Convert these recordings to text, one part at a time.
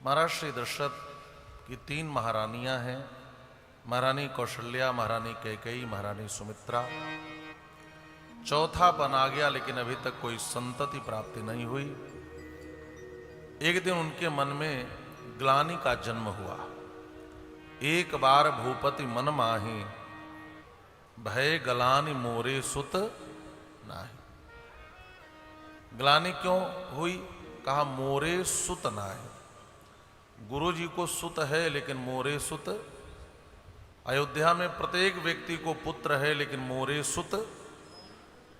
महाराज श्री दशरथ की 3 महारानियां हैं, महारानी कौशल्या, महारानी कैकेयी, महारानी सुमित्रा। चौथापन आ गया लेकिन अभी तक कोई संतति प्राप्ति नहीं हुई। एक दिन उनके मन में ग्लानि का जन्म हुआ। एक बार भूपति मन माही, भय गलानि मोरे सुत नाही। ग्लानि क्यों हुई? कहा मोरे सुत नाही। गुरु जी को सुत है लेकिन मोरे सुत। अयोध्या में प्रत्येक व्यक्ति को पुत्र है लेकिन मोरे सुत।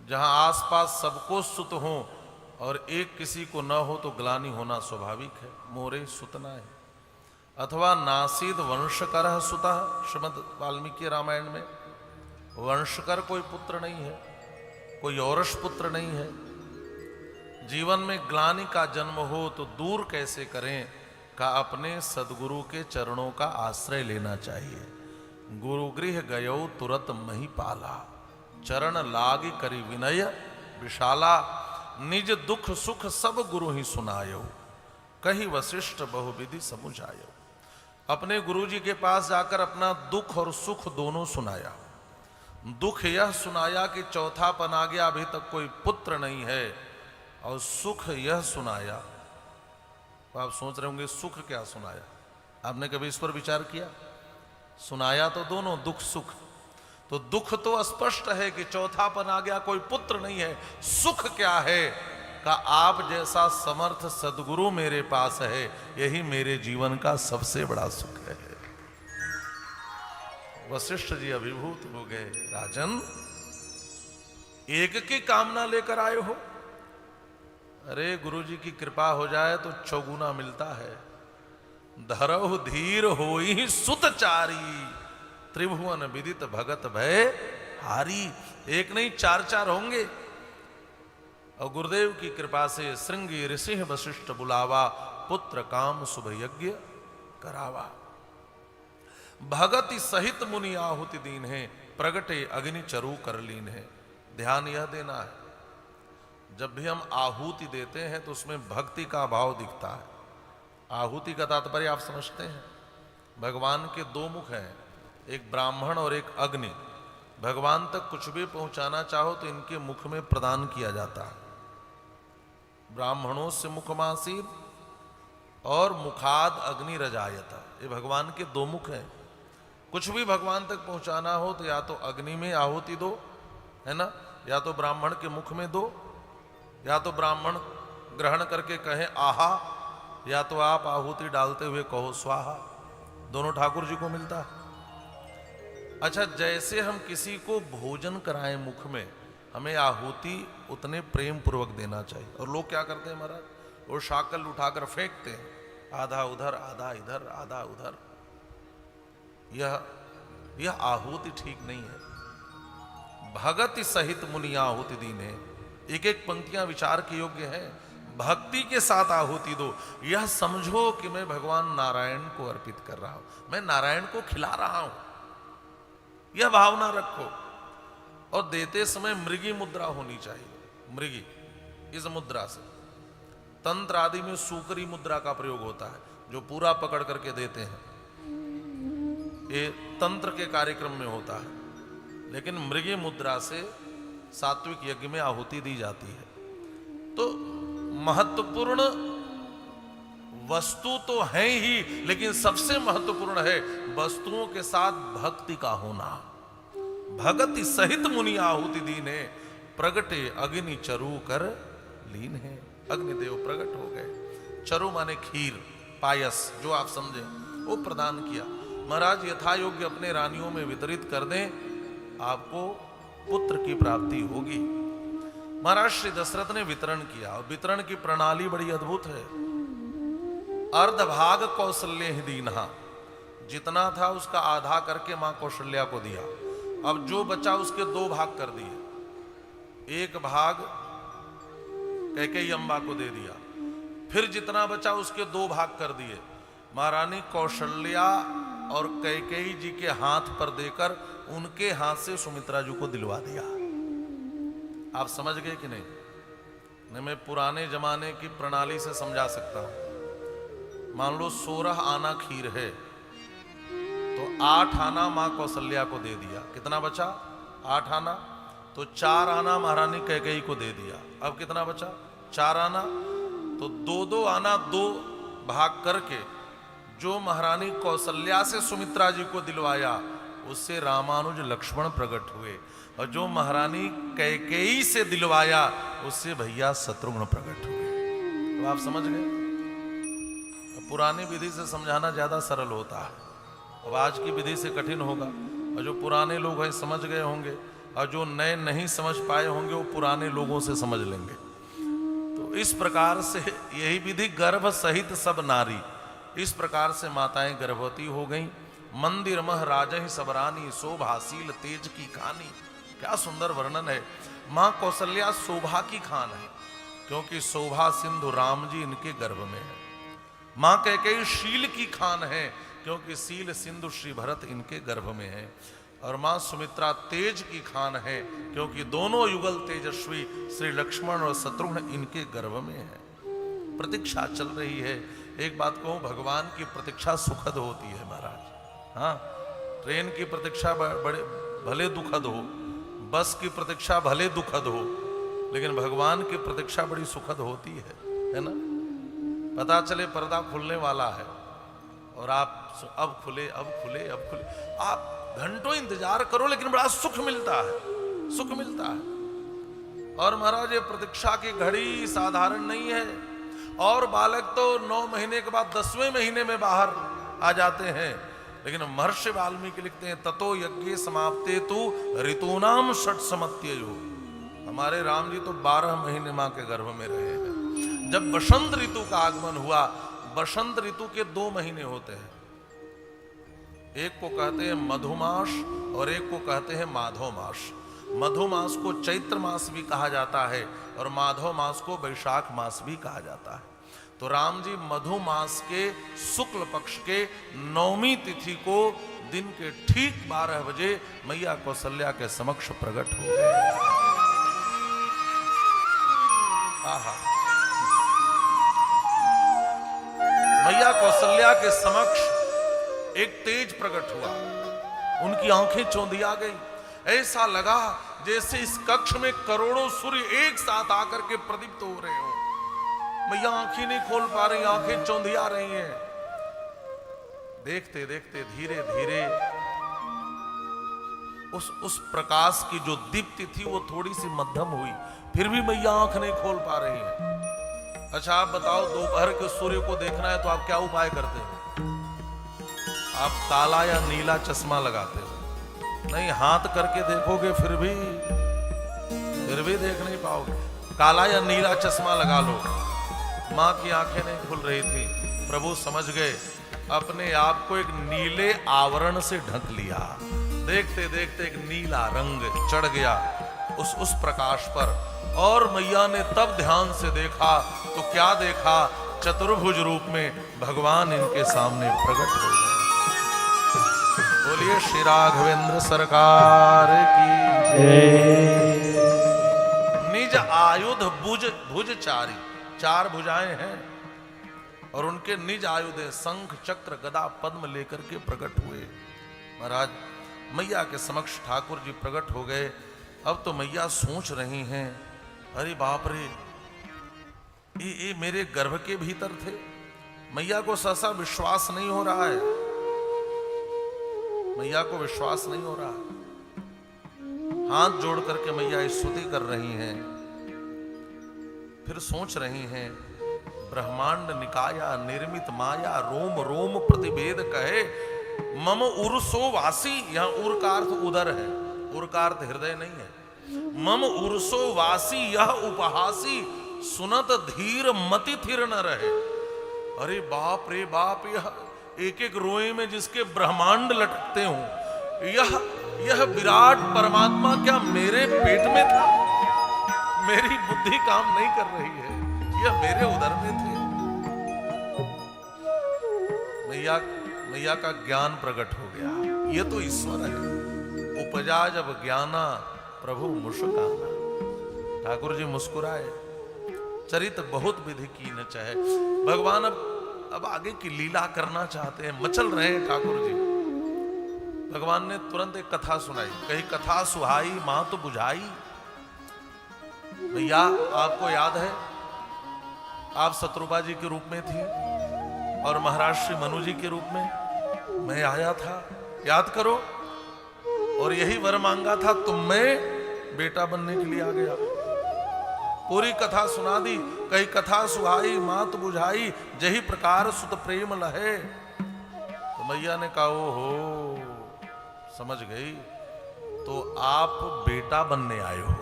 जहां आसपास सबको सुत हो और एक किसी को न हो तो ग्लानि होना स्वाभाविक है। मोरे सुत ना है। अथवा नासीद वंशकर सुतः, श्रीमद् वाल्मीकि रामायण में वंशकर कोई पुत्र नहीं है, कोई औरस पुत्र नहीं है। जीवन में ग्लानि का जन्म हो तो दूर कैसे करें? का अपने सदगुरु के चरणों का आश्रय लेना चाहिए। गुरुगृह गयो तुरत मही पाला, चरण लाग करी विनय विशाला। निज दुख सुख सब गुरु ही सुनायो, कही वशिष्ठ बहुविधि समुझायो। अपने गुरु जी के पास जाकर अपना दुख और सुख दोनों सुनाया। दुख यह सुनाया कि चौथापन आ गया, अभी तक कोई पुत्र नहीं है, और सुख यह सुनाया। तो आप सोच रहे होंगे सुख क्या सुनाया? आपने कभी इस पर विचार किया? सुनाया तो दोनों, दुख सुख। तो दुख तो स्पष्ट है कि चौथापन आ गया, कोई पुत्र नहीं है। सुख क्या है? का आप जैसा समर्थ सदगुरु मेरे पास है, यही मेरे जीवन का सबसे बड़ा सुख है। वशिष्ठ जी अभिभूत हो गए। राजन, एक की कामना लेकर आए हो? अरे गुरु जी की कृपा हो जाए तो चौगुना मिलता है। धरहु धीर होई सुतचारी, त्रिभुवन विदित भगत भय हारी। एक नहीं 4 होंगे। और गुरुदेव की कृपा से श्रृंगी ऋषि वशिष्ठ बुलावा, पुत्र काम शुभ यज्ञ करावा। भगति सहित मुनि आहुति दीन है, प्रगटे अग्नि चरु कर लीन है। ध्यान यह देना है, जब भी हम आहुति देते हैं तो उसमें भक्ति का भाव दिखता है। आहुति का तात्पर्य आप समझते हैं? भगवान के 2 मुख हैं, एक ब्राह्मण और एक अग्नि। भगवान तक कुछ भी पहुंचाना चाहो तो इनके मुख में प्रदान किया जाता है। ब्राह्मणों से मुखमासीर और मुखाद अग्नि रजायता, ये भगवान के 2 मुख हैं। कुछ भी भगवान तक पहुंचाना हो तो या तो अग्नि में आहुति दो, है ना, या तो ब्राह्मण के मुख में दो, या तो ब्राह्मण ग्रहण करके कहे आहा, या तो आप आहुति डालते हुए कहो स्वाहा। दोनों ठाकुर जी को मिलता है। अच्छा, जैसे हम किसी को भोजन कराएं मुख में, हमें आहुति उतने प्रेम पूर्वक देना चाहिए। और लोग क्या करते हैं महाराज? वो शाकल उठाकर फेंकते हैं, आधा उधर आधा इधर आधा उधर। यह आहुति ठीक नहीं है। भगति सहित मुनि आहुति दीने। एक एक पंक्तियां विचार के योग्य हैं। भक्ति के साथ आहुति दो। यह समझो कि मैं भगवान नारायण को अर्पित कर रहा हूं, मैं नारायण को खिला रहा हूं। यह भावना रखो। और देते समय मृगी मुद्रा होनी चाहिए। मृगी, इस मुद्रा से। तंत्र आदि में सूकरी मुद्रा का प्रयोग होता है, जो पूरा पकड़ करके देते हैं। ये तंत्र के कार्यक्रम में होता है। लेकिन मृगी मुद्रा से सात्विक यज्ञ में आहुति दी जाती है। तो महत्वपूर्ण वस्तु तो है ही, लेकिन सबसे महत्वपूर्ण है वस्तुओं के साथ भक्ति का होना। भगति सहित मुनि आहुति दीने, प्रगटे अग्नि चरु कर लीन है। अग्निदेव प्रकट हो गए। चरु माने खीर, पायस, जो आप समझे, वो प्रदान किया। महाराज यथा योग्य अपने रानियों में वितरित कर दें, आपको पुत्र की प्राप्ति होगी। महाराज श्री दशरथ ने वितरण किया, और वितरण की प्रणाली बड़ी अद्भुत है। अर्ध भाग कौशल्य ही दीन्हा, जितना था उसका आधा करके मां कौशल्या को दिया। अब जो बचा उसके 2 भाग कर दिए। एक भाग कैकेयी अम्बा को दे दिया, फिर जितना बचा उसके 2 भाग कर दिए। महारानी कौशल्या और कैकेयी जी के हाथ पर देकर उनके हाथ से सुमित्रा जी को दिलवा दिया। आप समझ गए कि नहीं? मैं पुराने जमाने की प्रणाली से समझा सकता हूं। मान लो 16 आना खीर है, तो 8 आना मां कौशल्या को दे दिया, कितना बचा? 8 आना। तो 4 आना महारानी कैकेयी को दे दिया, अब कितना बचा? 4 आना। तो 2-2 आना 2 भाग करके जो महारानी कौशल्या से सुमित्रा जी को दिलवाया, उससे रामानुज लक्ष्मण प्रकट हुए, और जो महारानी कैकेयी से दिलवाया, उससे भैया शत्रुघ्न प्रकट हुए। तो आप समझ गए। पुरानी विधि से समझाना ज्यादा सरल होता है, अब आज की विधि से कठिन होगा। और जो पुराने लोग हैं समझ गए होंगे, और जो नए नहीं समझ पाए होंगे वो पुराने लोगों से समझ लेंगे। तो इस प्रकार से यही विधि गर्भ सहित सब नारी, इस प्रकार से माताएं गर्भवती हो गईं। मंदिर मह राजहि सब रानी, शोभाशील तेज की खानी। क्या सुंदर वर्णन है। मां कौशल्या शोभा की खान है, क्योंकि शोभा सिंधु राम जी इनके गर्भ में है। मां कैकेयी शील की खान है, क्योंकि शील सिंधु श्री भरत इनके गर्भ में है। और मां सुमित्रा तेज की खान है, क्योंकि दोनों युगल तेजस्वी श्री लक्ष्मण और शत्रुघ्न इनके गर्भ में है। प्रतीक्षा चल रही है। एक बात कहूं, भगवान की प्रतीक्षा सुखद होती है महाराज। हाँ, ट्रेन की प्रतीक्षा बड़े भले दुखद हो, बस की प्रतीक्षा भले दुखद हो, लेकिन भगवान की प्रतीक्षा बड़ी सुखद होती है ना। पता चले पर्दा खुलने वाला है और आप अब खुले, आप घंटों इंतजार करो, लेकिन बड़ा सुख मिलता है, सुख मिलता है। और महाराज ये प्रतीक्षा की घड़ी साधारण नहीं है। और बालक तो 9 महीने के बाद 10वें महीने में बाहर आ जाते हैं, लेकिन महर्षि वाल्मीकि लिखते हैं ततो यज्ञ समाप्ते तु ऋतूनाम षट समत्ययो। हमारे राम जी तो 12 महीने मां के गर्भ में रहे हैं। जब बसंत ऋतु का आगमन हुआ, बसंत ऋतु के 2 महीने होते हैं, एक को कहते हैं मधुमास और एक को कहते हैं माधव मास। मधु मास को चैत्र मास भी कहा जाता है और माधव मास को वैशाख मास भी कहा जाता है। तो राम जी मधु मास के शुक्ल पक्ष के 9वीं तिथि को दिन के ठीक 12 बजे मैया कौशल्या के समक्ष प्रकट हो गए। मैया कौशल्या के समक्ष एक तेज प्रकट हुआ, उनकी आंखें चौंधिया गई। ऐसा लगा जैसे इस कक्ष में करोड़ों सूर्य एक साथ आकर के प्रदीप्त हो रहे हो। मैया आंखें नहीं खोल पा रही, आंखें चौंधिया रही हैं। देखते देखते धीरे धीरे उस प्रकाश की जो दीप्ति थी वो थोड़ी सी मध्यम हुई, फिर भी मैया आंख नहीं खोल पा रही है। अच्छा आप बताओ, दोपहर के सूर्य को देखना है तो आप क्या उपाय करते हो? आप काला या नीला चश्मा लगाते हो? नहीं, हाथ करके देखोगे फिर भी देख नहीं पाओगे। काला या नीला चश्मा लगा लो। मां की आंखें नहीं खुल रही थी, प्रभु समझ गए, अपने आप को एक नीले आवरण से ढक लिया। देखते देखते एक नीला रंग चढ़ गया उस प्रकाश पर, और मैया ने तब ध्यान से देखा तो क्या देखा, चतुर्भुज रूप में भगवान इनके सामने प्रकट हो गए। बोलिए श्री राघवेंद्र सरकार की जय। निज आयुध भुजचारी, 4 भुजाएं हैं और उनके निज आयुध है, शंख चक्र गदा पद्म लेकर के प्रकट हुए। महाराज मैया के समक्ष ठाकुर जी प्रकट हो गए। अब तो मैया सोच रही हैं, अरे बाप रे, ये मेरे गर्भ के भीतर थे। मैया को सहसा विश्वास नहीं हो रहा है, मैया को विश्वास नहीं हो रहा। हाथ जोड़ करके मैया स्तुति कर रही हैं, फिर सोच रही हैं, ब्रह्मांड निकाया निर्मित माया, रोम रोम प्रतिवेद कहे, मम उर्सो वासी। यहां उर का अर्थ उदर है, उर का अर्थ हृदय नहीं है। मम उर्सो वासी यह उपहासी, सुनत धीर मति थिर न रहे। अरे बाप रे बाप, यह एक एक रोए में जिसके ब्रह्मांड लटकते हों, यह विराट परमात्मा क्या मेरे पेट में था? मेरी बुद्धि काम नहीं कर रही है, यह मेरे उदर में थे। मैया का ज्ञान प्रकट हो गया, ये तो ईश्वर है। उपजा जब ज्ञाना प्रभु मुस्काना। ठाकुर जी मुस्कुराए, चरित बहुत विधि की न चाहे। भगवान अब अब आगे की लीला करना चाहते हैं, मचल रहे हैं ठाकुर जी। भगवान ने तुरंत एक कथा सुनाई, कही कथा सुहाई मां तो बुझाई। भैया आपको याद है आप शत्रुपा जी के रूप में थी और महाराज श्री मनु जी के रूप में मैं आया था, याद करो, और यही वर मांगा था तुम में बेटा बनने के लिए आ गया। पूरी कथा सुना दी, कई कथा सुहाई मात बुझाई, जही प्रकार सुत प्रेम लहे। तो मैया ने कहा ओ हो समझ गई, तो आप बेटा बनने आए हो।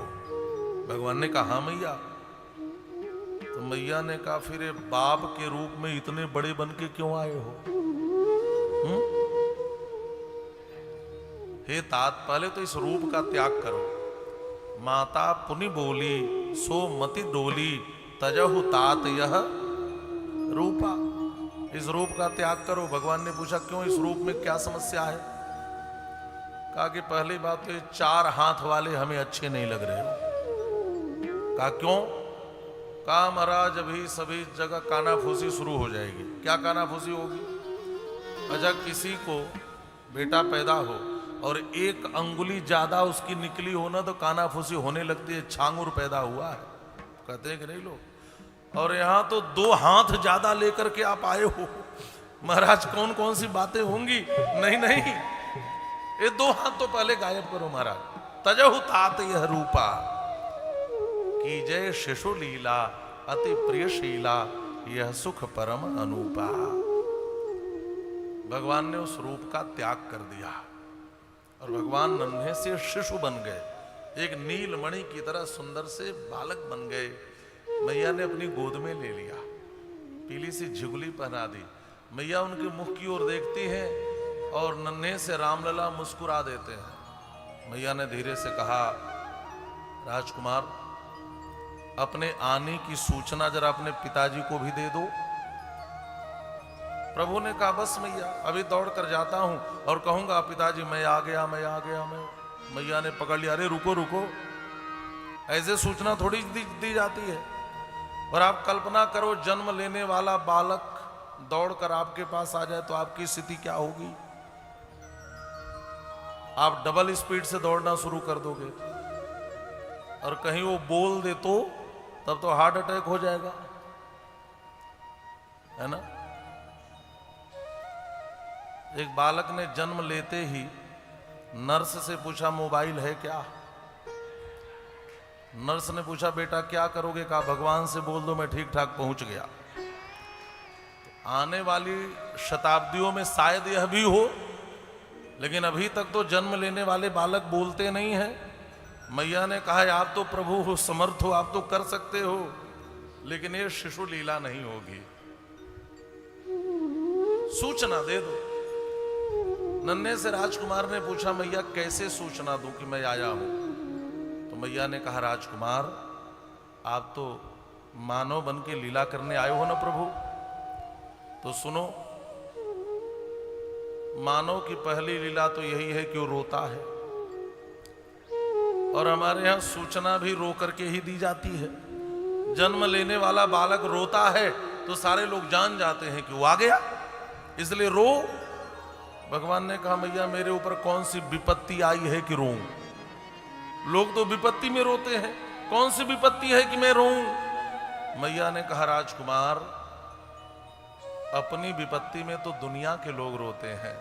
भगवान ने कहा हाँ मैया। तो मैया ने कहा फिर बाप के रूप में इतने बड़े बन के क्यों आए हो? हे तात पहले तो इस रूप का त्याग करो। माता पुनि बोली सो मति डोली, तजहु तात यह रूपा। इस रूप का त्याग करो। भगवान ने पूछा क्यों, इस रूप में क्या समस्या है? कहा कि पहली बात तो ये 4 हाथ वाले हमें अच्छे नहीं लग रहे हो। कहा क्यों? कहा महाराज अभी सभी जगह कानाफूसी शुरू हो जाएगी। क्या कानाफूसी होगी? अच्छा किसी को बेटा पैदा हो और 1 अंगुली ज्यादा उसकी निकली हो ना तो कानाफूसी होने लगती है, छांगुर पैदा हुआ है, कहते हैं कि नहीं लोग। और यहां तो 2 हाथ ज्यादा लेकर के आप आए हो, महाराज कौन कौन सी बातें होंगी। नहीं नहीं, ये 2 हाथ तो पहले गायब करो महाराज। तजहु तात यह रूपा की जय शिशु लीला, अति प्रिय शीला यह सुख परम अनूपा। भगवान ने उस रूप का त्याग कर दिया और भगवान नन्हे से शिशु बन गए, एक नीलमणि की तरह सुंदर से बालक बन गए। मैया ने अपनी गोद में ले लिया, पीली सी झिगुली पहना दी। मैया उनके मुख की ओर देखती हैं और नन्हे से रामलला मुस्कुरा देते हैं। मैया ने धीरे से कहा राजकुमार अपने आने की सूचना जरा अपने पिताजी को भी दे दो। प्रभु ने कहा बस मैया अभी दौड़ कर जाता हूं और कहूंगा पिताजी मैं आ गया मैं आ गया मैं। मैया ने पकड़ लिया, अरे रुको रुको, ऐसे सूचना थोड़ी दी जाती है। और आप कल्पना करो जन्म लेने वाला बालक दौड़कर आपके पास आ जाए तो आपकी स्थिति क्या होगी? आप डबल स्पीड से दौड़ना शुरू कर दोगे और कहीं वो बोल दे तो तब तो हार्ट अटैक हो जाएगा, है ना। एक बालक ने जन्म लेते ही नर्स से पूछा मोबाइल है क्या? नर्स ने पूछा बेटा क्या करोगे? कहा भगवान से बोल दो मैं ठीक ठाक पहुंच गया। आने वाली शताब्दियों में शायद यह भी हो, लेकिन अभी तक तो जन्म लेने वाले बालक बोलते नहीं हैं। मैया ने कहा आप तो प्रभु हो, समर्थ हो, आप तो कर सकते हो, लेकिन ये शिशु लीला नहीं होगी। सूचना दे दो। नन्हे से राजकुमार ने पूछा मैया कैसे सूचना दूं कि मैं आया हूं? तो मैया ने कहा राजकुमार आप तो मानव बन के लीला करने आए हो ना प्रभु, तो सुनो मानव की पहली लीला तो यही है कि वो रोता है और हमारे यहां सूचना भी रो करके ही दी जाती है। जन्म लेने वाला बालक रोता है तो सारे लोग जान जाते हैं कि वो आ गया, इसलिए रो। भगवान ने कहा मैया मेरे ऊपर कौन सी विपत्ति आई है कि रोऊं? लोग तो विपत्ति में रोते हैं, कौन सी विपत्ति है कि मैं रोऊं? मैया ने कहा राजकुमार अपनी विपत्ति में तो दुनिया के लोग रोते हैं,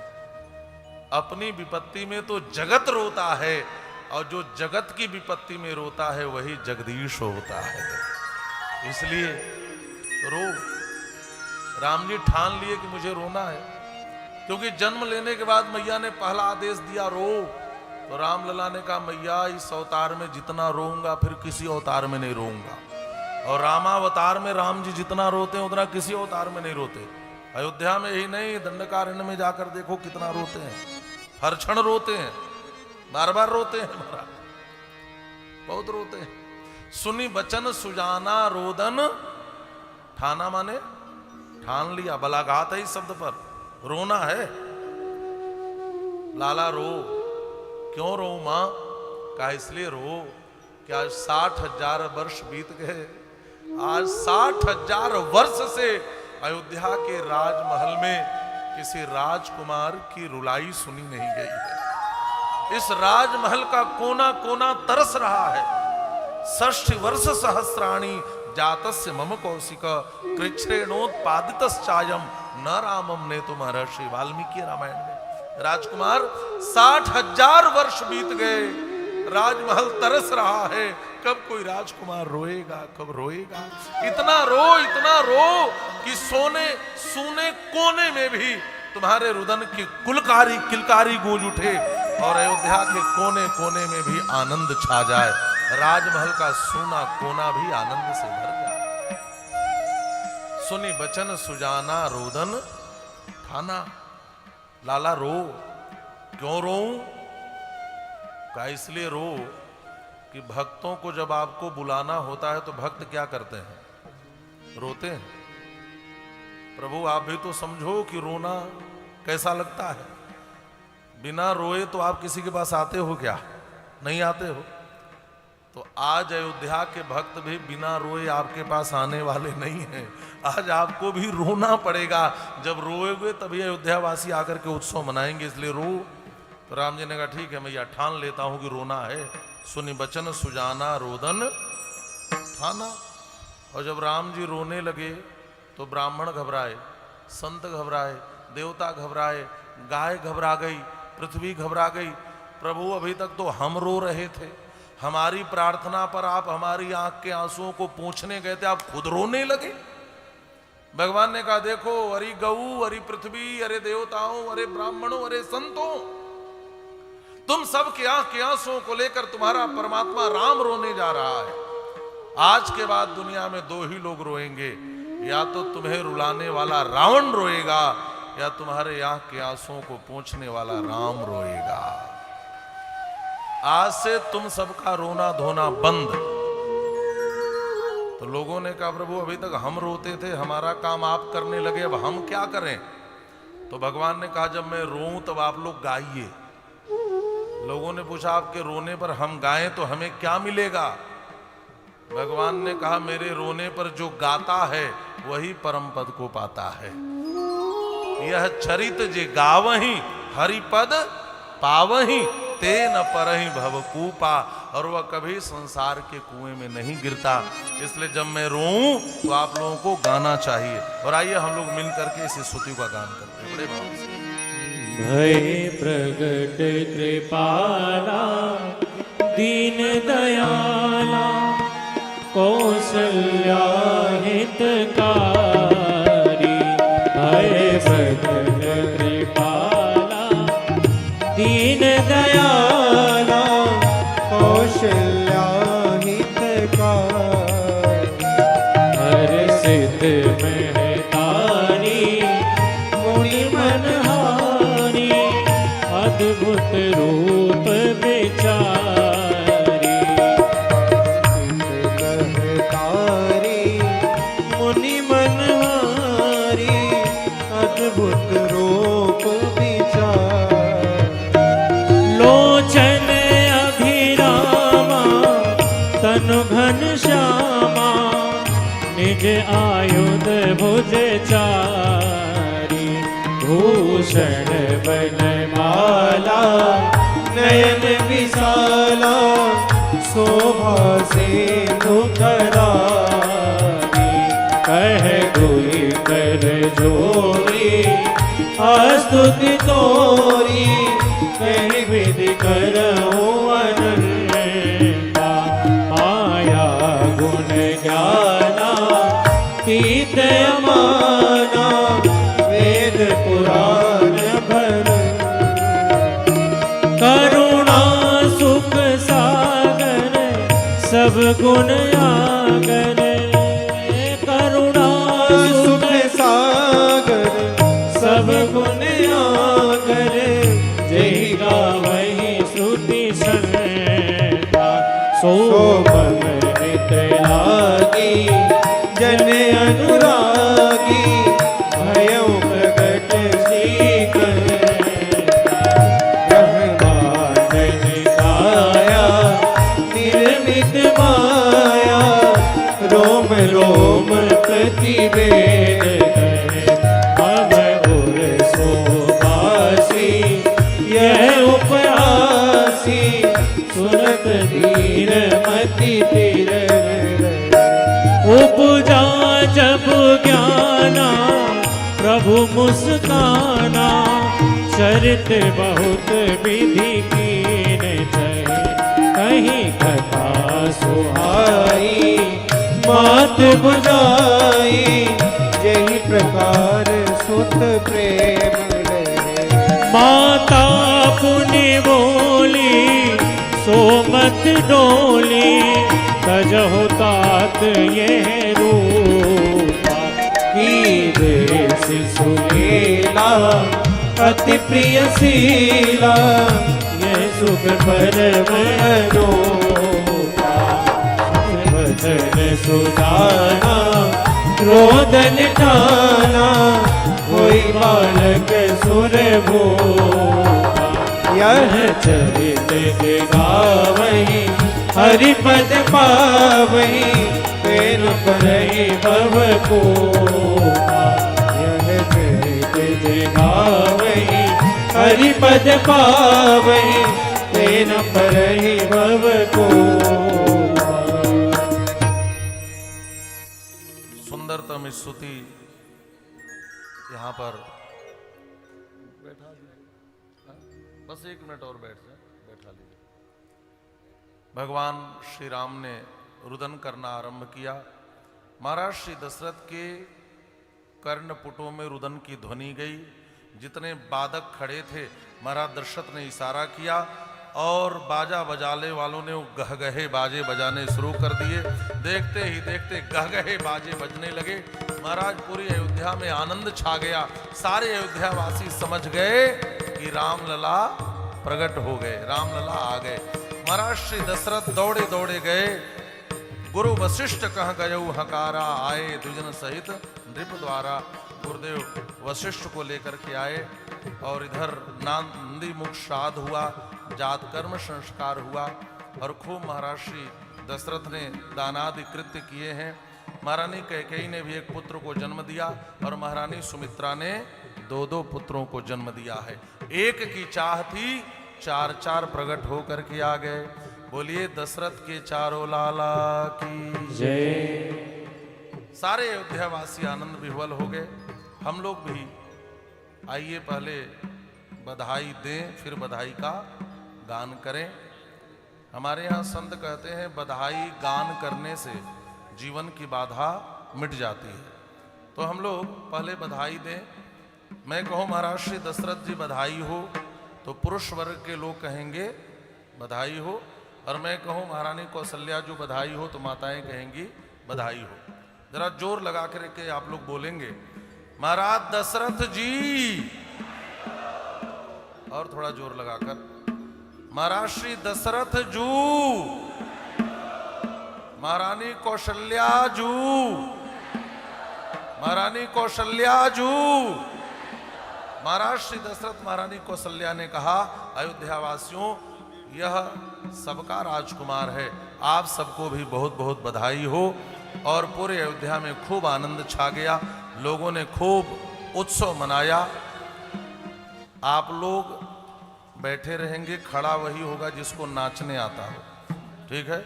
अपनी विपत्ति में तो जगत रोता है, और जो जगत की विपत्ति में रोता है वही जगदीश होता है। इसलिए रो। राम जी ठान लिए कि मुझे रोना है, क्योंकि जन्म लेने के बाद मैया ने पहला आदेश दिया रो। तो रामलला ने कहा मैया इस अवतार में जितना रोऊंगा फिर किसी अवतार में नहीं रोऊंगा, और रामावतार में राम जी जितना रोते हैं उतना किसी अवतार में नहीं रोते। अयोध्या में ही नहीं दंडकारण्य में जाकर देखो कितना रोते हैं, हर क्षण रोते हैं, बार बार रोते हैं महाराज, बहुत रोते हैं। सुनी बचन सुजाना रोदन, ठाना माने ठान लिया, बलाघात है इस शब्द पर, रोना है। लाला रो। क्यों रो मां? कहा इसलिए रो कि आज 60,000 वर्ष बीत गए। आज 60,000 वर्ष से अयोध्या के राजमहल में किसी राजकुमार की रुलाई सुनी नहीं गई है। इस राजमहल का कोना कोना तरस रहा है। 60 वर्ष सहस्राणी जातस्य मम कौशिक कृच्छ्रेणोत्पादितश्चायम न रामम ने तुम महर्षि वाल्मीकि रामायण में। राजकुमार 60,000 वर्ष बीत गए, राजमहल तरस रहा है, कब कोई राजकुमार रोएगा, कब रोएगा। इतना रो कि सोने सूने कोने में भी तुम्हारे रुदन की कुलकारी किलकारी गूंज उठे और अयोध्या के कोने कोने में भी आनंद छा जाए, राजमहल का सूना कोना भी आनंद से भर जाए। सुनी बचन सुजाना रोदन ठाना। लाला रो, क्यों रोऊं? का इसलिए रो कि भक्तों को जब आपको बुलाना होता है तो भक्त क्या करते हैं? रोते हैं। प्रभु आप भी तो समझो कि रोना कैसा लगता है। बिना रोए तो आप किसी के पास आते हो क्या? नहीं आते हो। तो आज अयोध्या के भक्त भी बिना रोए आपके पास आने वाले नहीं हैं। आज आपको भी रोना पड़ेगा। जब रोएगे तभी अयोध्या वासी आकर के उत्सव मनाएंगे, इसलिए रो। तो राम जी ने कहा ठीक है, मैं यह ठान लेता हूं कि रोना है। सुनी बचन सुजाना रोदन ठाना। और जब राम जी रोने लगे तो ब्राह्मण घबराए, संत घबराए, देवता घबराए, गाय घबरा गई, पृथ्वी घबरा गई। प्रभु अभी तक तो हम रो रहे थे, हमारी प्रार्थना पर आप हमारी आंख के आंसुओं को पोंछने गए थे, आप खुद रोने लगे। भगवान ने कहा देखो, अरे गऊ, अरे पृथ्वी, अरे देवताओं, अरे ब्राह्मणों, अरे संतों, तुम सब के आंख के आंसुओं को लेकर तुम्हारा परमात्मा राम रोने जा रहा है। आज के बाद दुनिया में दो ही लोग रोएंगे, या तो तुम्हें रुलाने वाला रावण रोएगा या तुम्हारे आंख के आंसुओं को पोंछने वाला राम रोएगा। आज से तुम सबका रोना धोना बंद। तो लोगों ने कहा प्रभु अभी तक हम रोते थे, हमारा काम आप करने लगे, अब हम क्या करें? तो भगवान ने कहा जब मैं रोऊं तब आप लोग गाइए। लोगों ने पूछा आपके रोने पर हम गाएं तो हमें क्या मिलेगा? भगवान ने कहा मेरे रोने पर जो गाता है वही परम पद को पाता है। यह चरित जे गावही हरिपद पावही ते न परहि भवकूपा। और वह कभी संसार के कुएं में नहीं गिरता। इसलिए जब मैं रोऊं तो आप लोगों को गाना चाहिए। और आइए हम लोग मिल करके इस स्तुति का गान करते हैं बड़े भाव से। भय प्रगट कृपाला दीन दयाला कौशल्या हितकारी। भय प्रगट कृपाला दीन दयाला कौशल्या हितकारी। हर सिद्ध महतारी मुनि मनहारी अद्भुत रूप विचारी। महतारी मुनि मनहारी अद्भुत रूप विचारी। लोचन अभिरामा तनु घन श्यामा निज आयुध भुज चारी। भूषण बनमाला नयन विशाला शोभा सिंधु करारी। कह गुई कर जोरी स्तुति तोरी कहीं विधि करो अनन्ता। माया गुण ज्ञाना तीत अमाना वेद पुराण भर। करुणा सुख सागर सब गुण आगर। करुणा सुख सागर सब गुण आगर। जय गावहि श्रुति संता। शोभन हित लागी जन अनुरागी। भयउ प्रगट श्रीकर ब्रह्मांड काया निर्मित माया। रो मुस्काना, चरित बहुत विधि कीन चहे, कहीं कथा सुहाई मात बुझाई, यही प्रकार सुत प्रेम लहे। माता पुण्य बोली सो मत डोली, तजहु तात ये रूपा, की देश सुलीला अति प्रिय शीला, ये सुख परम मनोपा। वचन सुजाना क्रोधन ठाना, कोई बालक सुर भूपा। यह चरित गावही हरिपद पावही, पेन परहि भव को। यह चरित गावही हरिपद पावही, पेन परहि भव को। सुंदरतम स्तुति यहाँ पर बैठा दीजिए, बस 1 मिनट और बैठ जाए, बैठा लीजिए। भगवान श्री राम ने रुदन करना आरंभ किया। महाराज श्री दशरथ के कर्णपुटों में रुदन की ध्वनि गई। जितने बादक खड़े थे, महाराज दशरथ ने इशारा किया और बाजा बजाने वालों ने गहगहे बाजे बजाने शुरू कर दिए। देखते ही देखते गहगहे बाजे बजने लगे। महाराज पूरी अयोध्या में आनंद छा गया। सारे अयोध्यावासी समझ गए कि रामलला प्रकट हो गए, रामलला आ गए। महाराज श्री दशरथ दौड़े दौड़े गए। गुरु वशिष्ठ कह गयऊ हकारा, आए द्विजन सहित नृप द्वारा। गुरुदेव वशिष्ठ को लेकर के आए और इधर नंदी मुख श्राद्ध हुआ, जात कर्म संस्कार हुआ और खूब महाराज श्री दशरथ ने दानादि कृत्य किए हैं। महारानी कैकेयी ने भी एक पुत्र को जन्म दिया और महारानी सुमित्रा ने 2 पुत्रों को जन्म दिया है। एक की चाह थी, 4 प्रकट होकर के आ गए। बोलिए दशरथ के चारों लाला की जय। सारे अयोध्यावासी आनंद विह्वल हो गए। हम लोग भी आइए पहले बधाई दें, फिर बधाई का गान करें। हमारे यहाँ संत कहते हैं बधाई गान करने से जीवन की बाधा मिट जाती है। तो हम लोग पहले बधाई दें। मैं कहूँ महाराज श्री दशरथ जी बधाई हो, तो पुरुष वर्ग के लोग कहेंगे बधाई हो, और मैं कहूँ महारानी कौशल्या जो बधाई हो, तो माताएं कहेंगी बधाई हो। जरा जोर लगा करके आप लोग बोलेंगे महाराज दशरथ जी, और थोड़ा जोर लगाकर महाराज श्री दशरथ जू, महारानी कौशल्या जू, महारानी कौशल्या जू। महाराज श्री दशरथ महारानी कौशल्या ने कहा, अयोध्यावासियों, यह सबका राजकुमार है, आप सबको भी बहुत बहुत बधाई हो। और पूरे अयोध्या में खूब आनंद छा गया, लोगों ने खूब उत्सव मनाया। आप लोग बैठे रहेंगे, खड़ा वही होगा जिसको नाचने आता हो, ठीक है।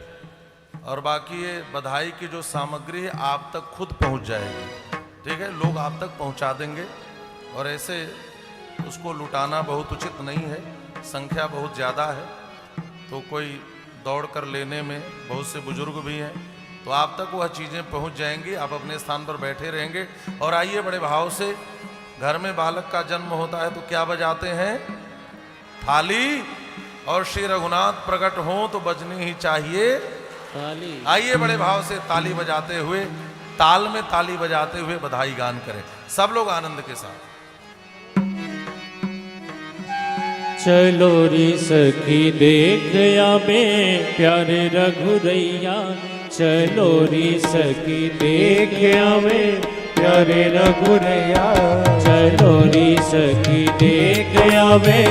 और बाकी ये बधाई की जो सामग्री है आप तक खुद पहुंच जाएगी, ठीक है। लोग आप तक पहुंचा देंगे, और ऐसे उसको लुटाना बहुत उचित नहीं है, संख्या बहुत ज़्यादा है, तो कोई दौड़ कर लेने में, बहुत से बुजुर्ग भी हैं, तो आप तक वह चीज़ें पहुंच जाएंगी। आप अपने स्थान पर बैठे रहेंगे। और आइए बड़े भाव से, घर में बालक का जन्म होता है तो क्या बजाते हैं? थाली। और श्री रघुनाथ प्रकट हों तो बजनी ही चाहिए ताली। आइए बड़े भाव से ताली बजाते हुए, ताल में ताली बजाते हुए बधाई गान करें सब लोग आनंद के साथ। चलो री सखी देख आवे प्यारे रघुरैया, चलो री सखी देख आवे प्यारे रघुरैया, चलो री सखी देख आवे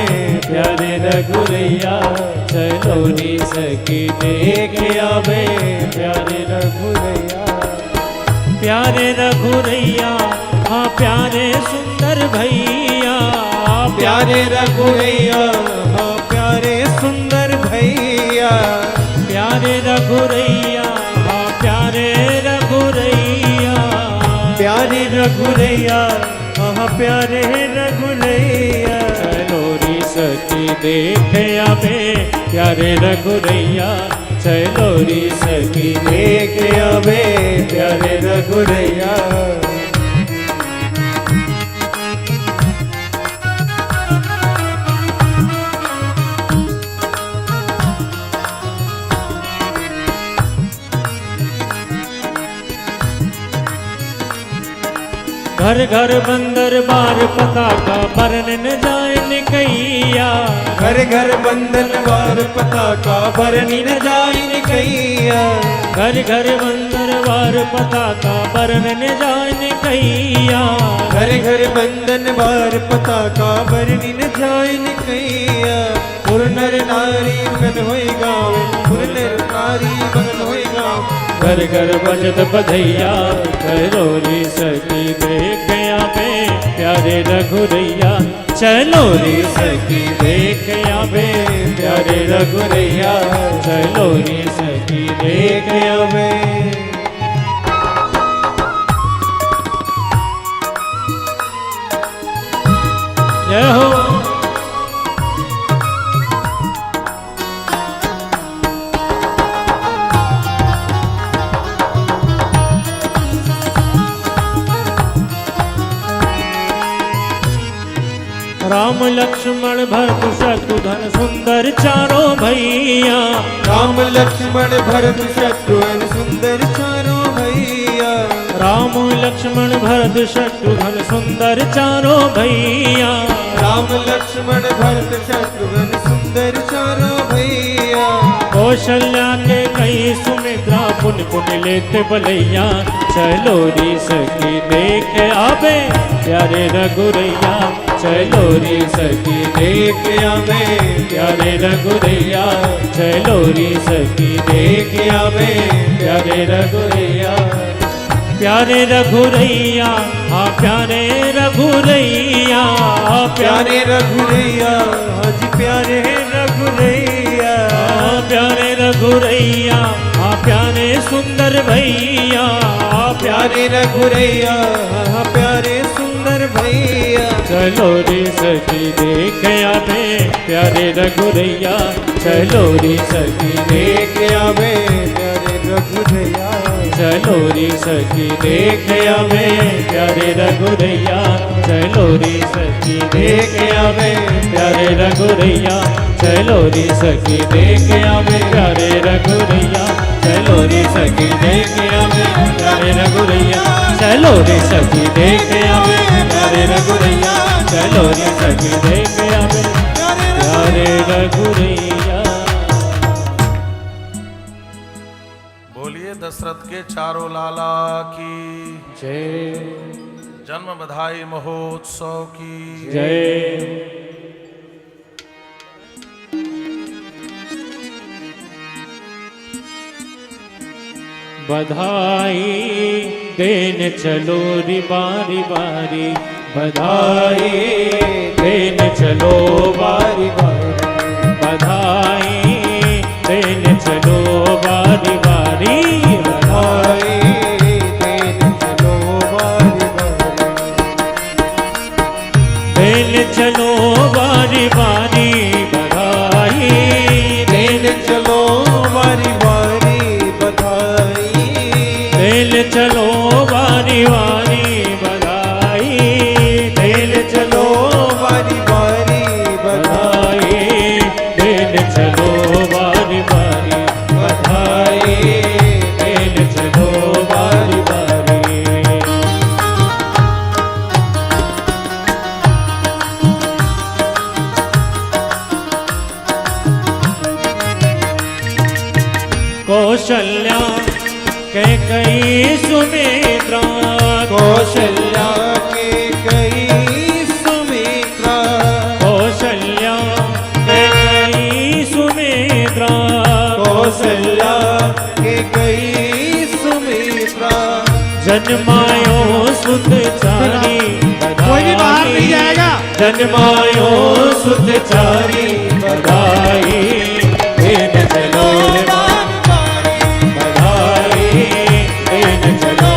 प्यारे रघुरैया, चलो री सखी देख आवे प्यारे रघुरैया, प्यारे रघुरैया, हाँ प्यारे सुंदर भैया, प्यारे रघुरैया, हाँ प्यारे सुंदर भैया, प्यारे रघुरैया, हाँ प्यारे रघुरैया, प्यारे रघुरैया, हाँ प्यारे रघुरैया चलो री सखी देख आवे प्यारे रघुरैया चलो री सखी देख आवे प्यारे रघुरैया घर घर बंदर बार पता का बरन जायन कैया घर घर बंधन वार पता का भरनी न जाइन कैया घर घर बंदर बार पता का बरन जायन कैया घर घर बंधन वार पता का भरनी न जाइन कैया पुर नर नारी मगन होई गावे पुर नर नारी मगन होई गावे घर घर बजत बधैया करो री सखी देख आवे प्यारे रघुरैया चलो री सखी देख आवे प्यारे रघुरैया चलो री सखी देख आवे जय हो राम लक्ष्मण भरत शत्रुघ्न सुंदर चारों भैया राम लक्ष्मण भरत शत्रुघ्न सुंदर चारों भैया राम लक्ष्मण भरत शत्रुघ्न सुंदर चारों भैया राम लक्ष्मण भरत शत्रुघ्न सुंदर चारों भैया कौशल्या के कई सुमित्रा पुन पुन लेते बलैया चलो री सखी देख आवे प्यारे रघुरैया चलो री सखी देख आवे प्यारे रघुरैया चलो री सखी देख आवे प्यारे रघुरैया प्यारे रघुरैया हाँ प्यारे रघुरैया प्यारे रघुरैया हज प्यारे रघुरैया प्यारे रघुरैया हाँ प्यारे सुंदर भैया प्यारे रघुरैया प्यारे सुंदर भैया चलो रे सखी देख आवे प्यारे रघुरैया चलो रे सखी देख आवे प्यारे रघुरैया चलो रे सखी देख आवे प्यारे रघुरैया चलो रे सखी देख आवे प्यारे रघुरैया चलो रे सखी देख आवे प्यारे रघुरैया चलो रे सखी देख आवे प्यारे रघुरैया चलो रे सखी देख आवे प्यारे रघुरैया चलो रे सखी देख आवे प्यारे रघुरैया। बोलिए दशरथ के चारों लाला की जय जन्म बधाई महोत्सव की जय। बधाई देन चलो री बारी बारी बधाई देन चलो बारी बारी बधाई देन चलो बारी बारी बधाई देन चलो बारी बारी देन चलो बारी बारी बधाई देन चलो बारी बारी बधाई देन चलो बारी बारी बधाई देन चलो बारी बारी बधाई देन चलो बारी बारी बधाई देन चलो बारी बारी। कौशल्या कैकेयी सुमित्रा कौशल्या के कई सुमित्रा कौशल्या कैकेयी सुमित्रा कौशल्या के कई सुमित्रा जन्मायो सुत चारी कोई भी बाहर नहीं जाएगा। जन्मायो सुत चारी बधाई देन चलो रे बधाई देन चलो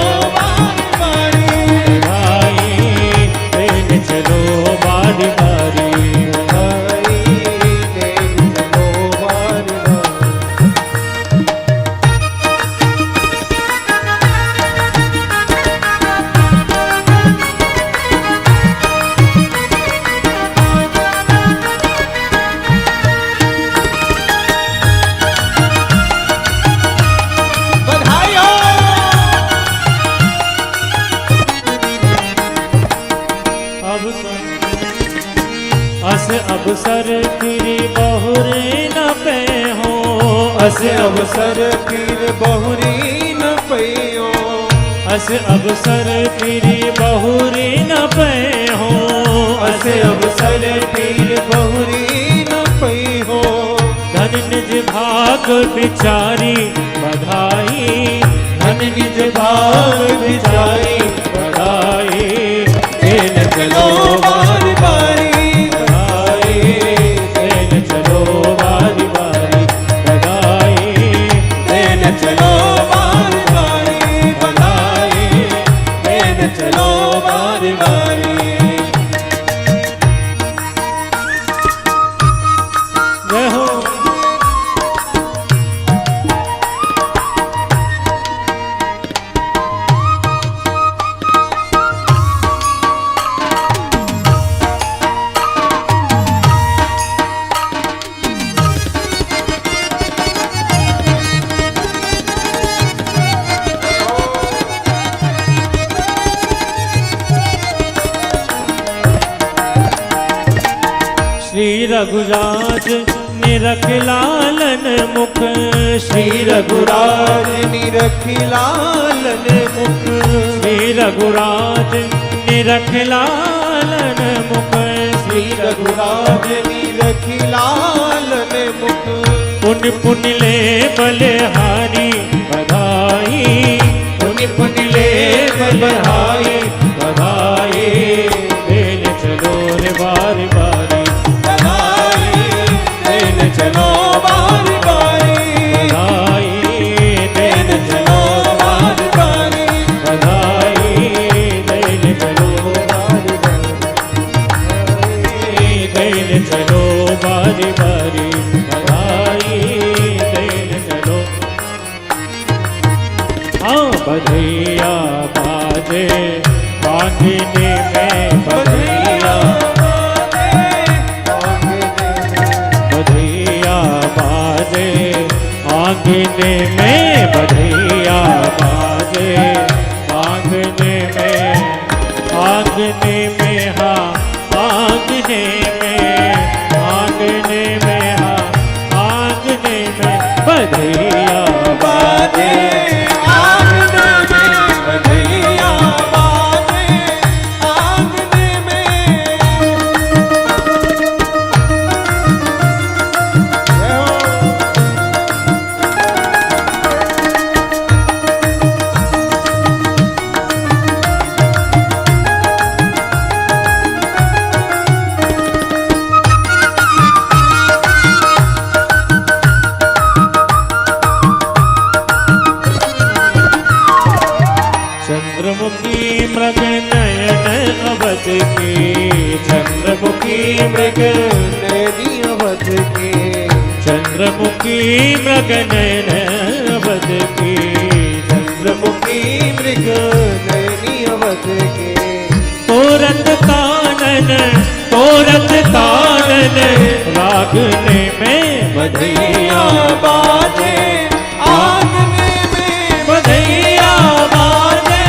बधाई देन अस अवसर फिरी बहुरे न पे हो अस अवसर फिर बहुरी न पयो अस अवसर फिरी बहुरे न पे हो अस अवसर फिर बहुरी न पयो धन निज भाग बिचारी बधाई धन निज भाग बिचारी बधाई देन चलो बारी बारी बधाई देन चलो बारी बारी बधाई देन चलो बारी बारी बधाई देन चलो बारी बारी जय हो श्री रघुराज निरख लालन मुख श्री रघुराज निरखी लालन मुख श्री रघुराज निरख लालन मुख श्री रघुराज निरखी लालन मुख पुण्य पुण्य ले बलिहारी बधाई पुण्य पुण्य ले बधाई बधाई देन चलो रे बारी बारी बधाई देन चलो बारी बारी बधाई देन चलो बारी बारी बधाई देन चलो बारी बारी देन चलो बारी बारी बधाई देन चलो हाँ बधैया बाजे बांधने में बधैया बधैया बाजे आंगने में बधैया बाजे आंगने में हाँ आंगने में हाँ आंगने में बधैया बाजे आंगने में बधैया बाजे आंगने में जय हो चंद्रमुखी मृग नयन अवध की चंद्रमुखी मृग नैनी अवध के चंद्रमुखी मृग नयन अवध की चंद्रमुखी मृग नैनी अवध के तोरत कानन रागने में बधैया बाजे आंगने में बधैया बाजे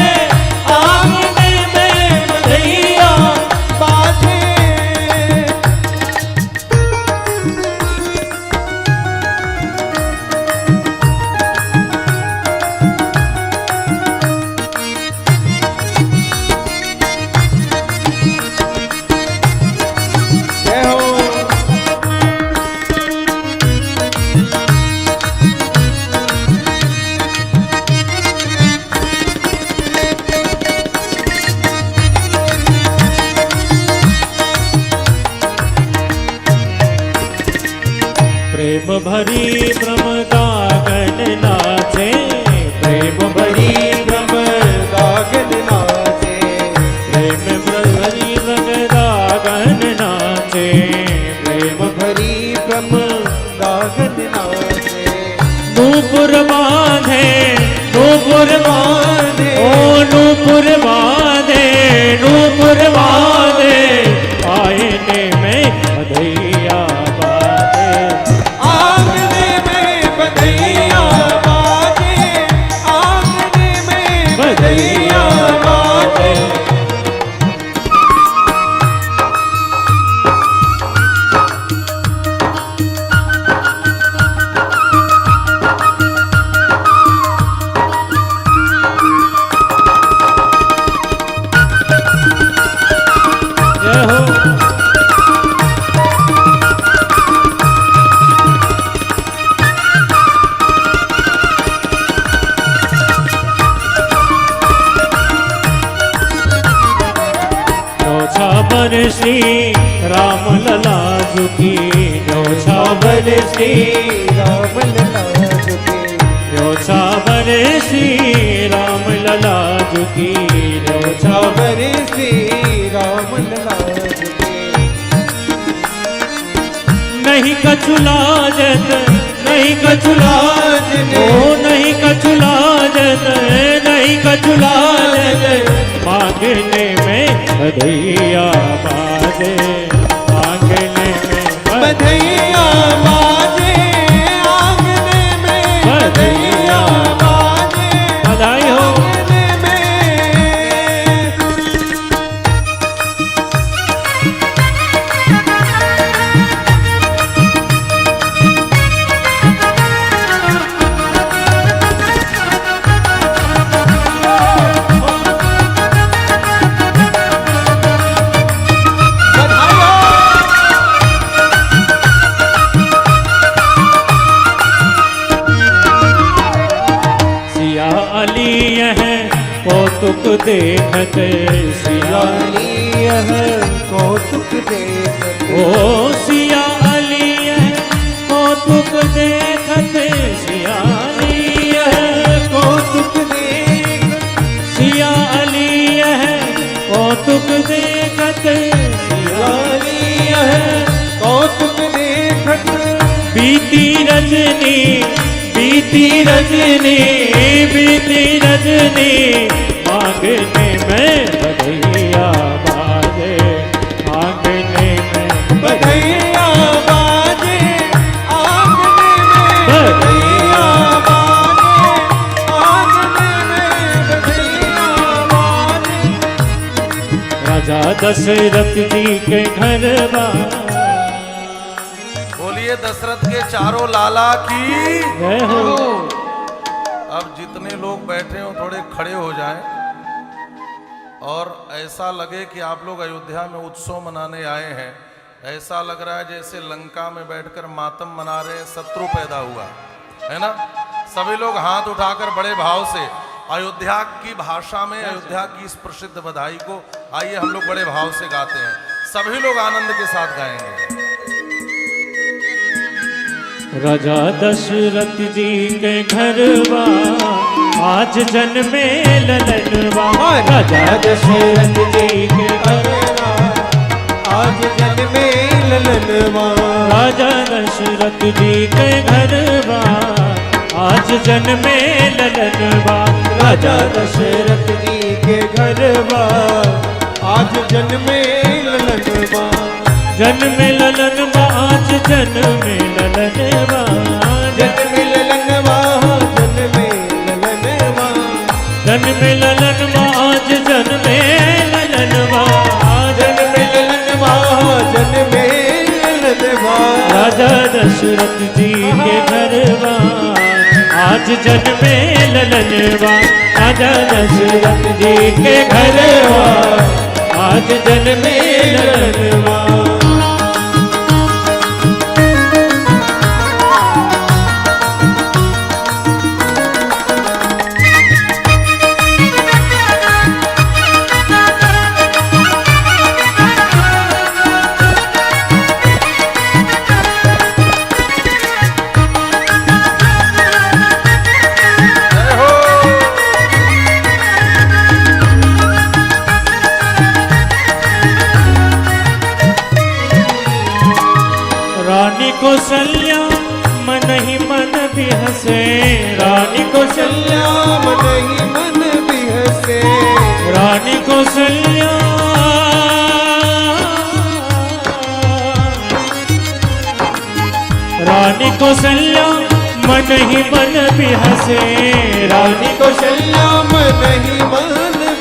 आंगने में बधैया बाजे जय हो प्रेम भरी ब्रह्मदागन नाचे प्रेम भरी ब्रह्म गागन नाचे प्रेम भरी ब्रह्मदागन नाचे प्रेम भरी ब्रह्म गागन नाचे नूपुर बांधे नूपुर बांधे ओ नूपुर बांधे नूपुर बांधे आईने में बधैया बाजे आंगने में बधैया बाजे आंगने में बधैया बाजे राम लला झुकी न्योछावर श्री राम लला झुकी न्योछावर श्री राम लला झुकी न्योछावर छावर श्री राम लला झुकी नहीं कछु लाजत नहीं कछु लाजत ओ नहीं कछु लाजत नहीं कछु लाजत मांगने में बधैया बाजे मांगने में बधैया बाजे आंगने में बधैया बाजे बधाई हो आंगने में सिया अली यह कौतुक देखत सिया लाली यह कौतुक देखत ओ सिया अली यह कौतुक देखत सिया अली यह कौतुक देखत सिया अली यह कौतुक देखत सिया लाली यह कौतुक देखत बीती रजनी बीती रजनी बीती रजनी मांगने में बधैया बाजे मांगने में बधैया बाजे आंगने में बधैया बाजे आंगने में बधैया बाजे राजा दशरथ जी के घर बोलिए दशरथ के चारों लाला की। जय हो अब जितने लोग बैठे हो थोड़े खड़े हो जाएं और ऐसा लगे कि आप लोग अयोध्या में उत्सव मनाने आए हैं। ऐसा लग रहा है जैसे लंका में बैठकर मातम मना रहे हैं, शत्रु पैदा हुआ है ना। सभी लोग हाथ उठाकर बड़े भाव से अयोध्या की भाषा में अयोध्या की इस प्रसिद्ध बधाई को आइए हम लोग बड़े भाव से गाते हैं। सभी लोग आनंद के साथ गाएंगे। राजा दशरथ जी के घरवा आज जन्मे ललनवा राजा दशरथ जी के घरवा आज जन्मे ललनवा राजा दशरथ जी के घरवा आज जन्मे ललनवा राजा दशरथ जी के घरवा आज जन्मे ललनवा जन्मे ललनवा आज जन्मे ललनवा जन्मे ललनवा जन्मे ललनवा जन्मे ललनवा आज जन्मे ललनवा जन्मे ललनवा जन्मे ललनवा राजा दशरथ जी के घरवा आज जन्मे ललनवा राजा दशरथ जी के घरवा आज जन्मे ललनवा रानी कौशल्या मन ही मन भी हंसे रानी कौशल्या मन ही मन भी हंसे रानी कौशल्या रानी कौशल्या मन ही मन भी हंसे रानी कौशल्या मन ही मन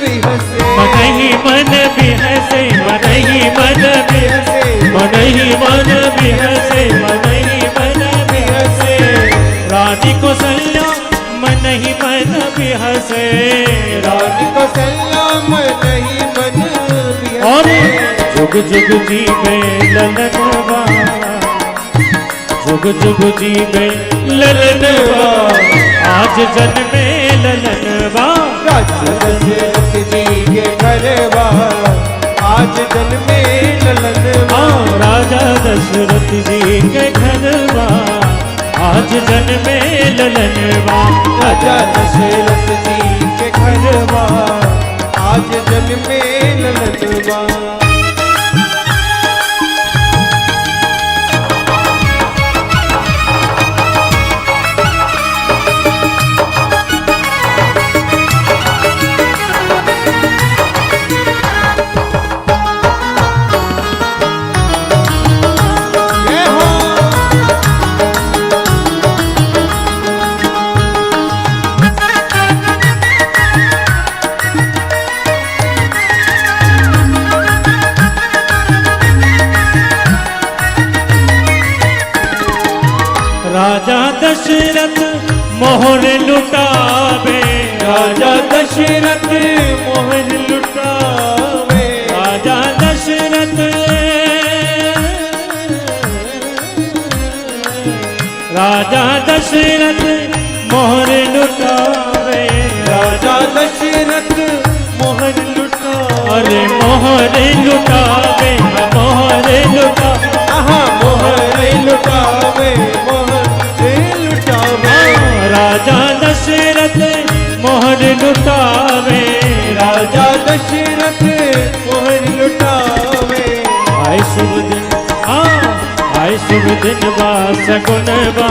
भी हंसे मन ही मन भी हंसे मन ही मन भी हंसे मन ही मन भी हंसे मन ही मन भी हंसे रानी कौशल्या मन ही मन भी हंसे रानी कौशल्या मन ही मन भी और हंसे जुग जुग जीवे ललनवा जुग जुग जीवे ललनवा आज जन्मे ललनवा राजा दशरथ जी के घरवा आज जन्मे ललनवा। राजा दशरथ जी के घरवा आज जन्मे ललनवा। राजा दशरथ जी के घरवा आज जन्मे ललनवा। राजा दशरथ मोहर लुटावे। राजा दशरथ मोहन लुटावे। राजा दशरथ राजा दशरथ मोहर लुटावे। राजा दशरथ मोहन लुटावे। अरे मोहर लुटावे मोहर लुटा आहा मोहर लुटावे मोहर लुटावे। राजा दशरथ मोहर लुटावे। राजा दशरथ मोहन लुटावे। आए शुभ दिन आए शुभ दिन बा सगुन बा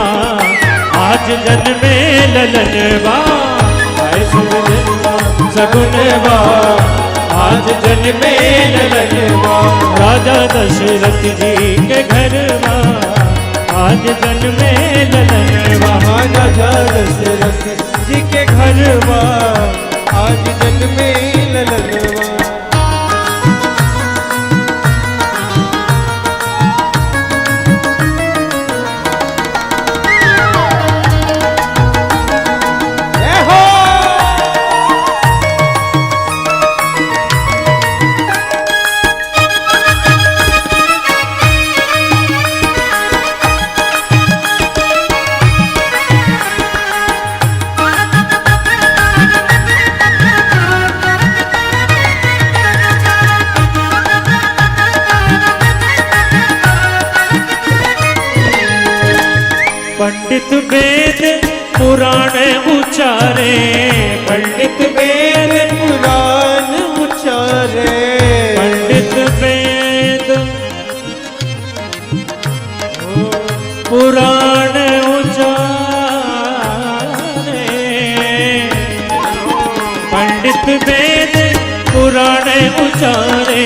आज जन्मे ललन बा। आए शुभ दिन बा सगुन बा आज जन्मे ललन बा। राजा दशरथ जी के घर बा आज जन्मे ललन बा। राजा दशरथ जी के घरवा आज जन्मे ललनवा। जय हो। पंडित वेद पुराण उचारे। पंडित वेद पुराण उचारे। पंडित वेद पुराण उचारे। पंडित वेद पुराण उचारे।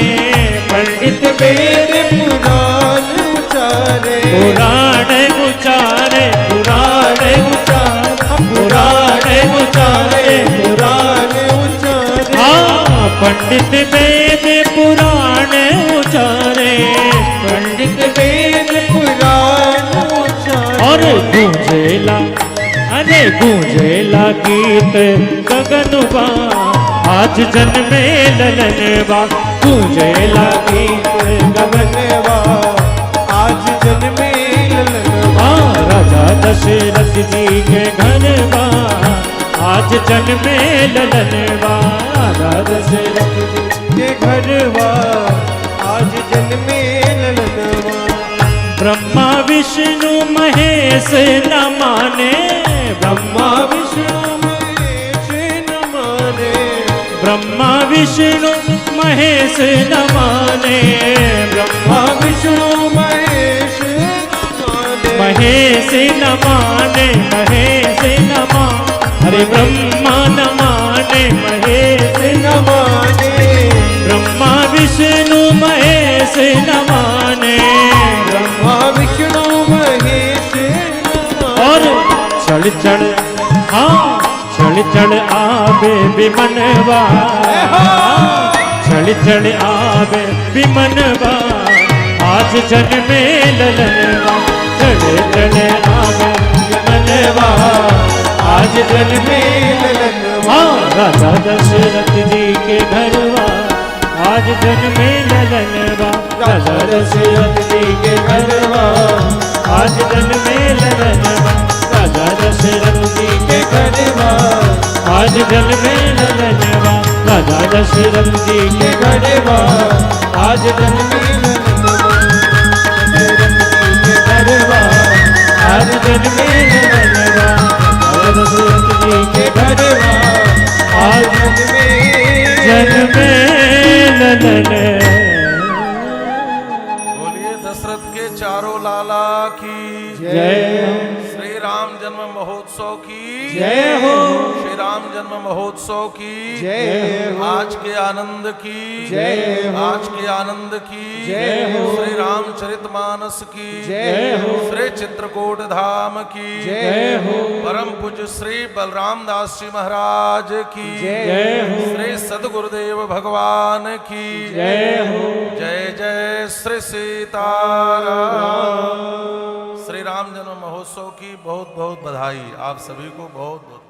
पंडित वेद पुराण उचारे। पुराण उचारे पुराण उचारे पुराण उचारे पुराण उचारे। हाँ पंडित वेद पुराण उचारे। पंडित वेद पुराण उचारे। और गूंजेला अरे गूंजेला गीत गगनवा आज जन्मे ललनवा। गूंजेला गीत गगनवा आज जन्मे ललनवा। राजा दशरथ जी के घरवा आज जन्मे ललनवा। राजा दशरथ जी के घरवा आज जन्मे ललनवा। ब्रह्मा विष्णु महेश न माने। ब्रह्मा विष्णु महेश न माने। ब्रह्मा विष्णु महेश न माने। ब्रह्मा विष्णु महेश न माने। महेश न माने महेश न माने। अरे ब्रह्मा न माने महेश न माने। ब्रह्मा विष्णु महेश न माने। ब्रह्मा विष्णु महेश न माने। और चढ़ चढ़ हाँ चढ़ चढ़ आवे विमनवा। चढ़ चढ़ आवे विमनवा आज जन्मे ललनवा। चढ़ चढ़ आवे विमनवा आज जन्मे ललनवा। राजा दशरथ जी के घरवा आज जन्मे ललनवा। राजा दशरथ जी के घरवा आज जन्मे ललनवा। राजा दशरथ जी के घरवा आज जन्मे ललनवा। राजा श्री राम जी के गढ़वा आज जन्मी गढ़वा आज जन्मे नंदनवा राजा दशरथ जी के गढ़वा आज जन्मे नंदन। बोलिए दशरथ के चारों लाला की जय हो श्री राम जन्म महोत्सव की जय हो श्री राम जन्म महोत्सव की जय हो आज के आनंद की जय हो आज के आनंद की जय हो श्री रामचरितमानस की जय हो श्री चित्रकूट धाम की जय हो परम पूज्य श्री बलराम दास जी महाराज की जय हो श्री सदगुरुदेव भगवान की जय हो जय जय श्री सीताराम। श्री राम जन्म महोत्सव की बहुत बहुत बधाई। आप सभी को बहुत बहुत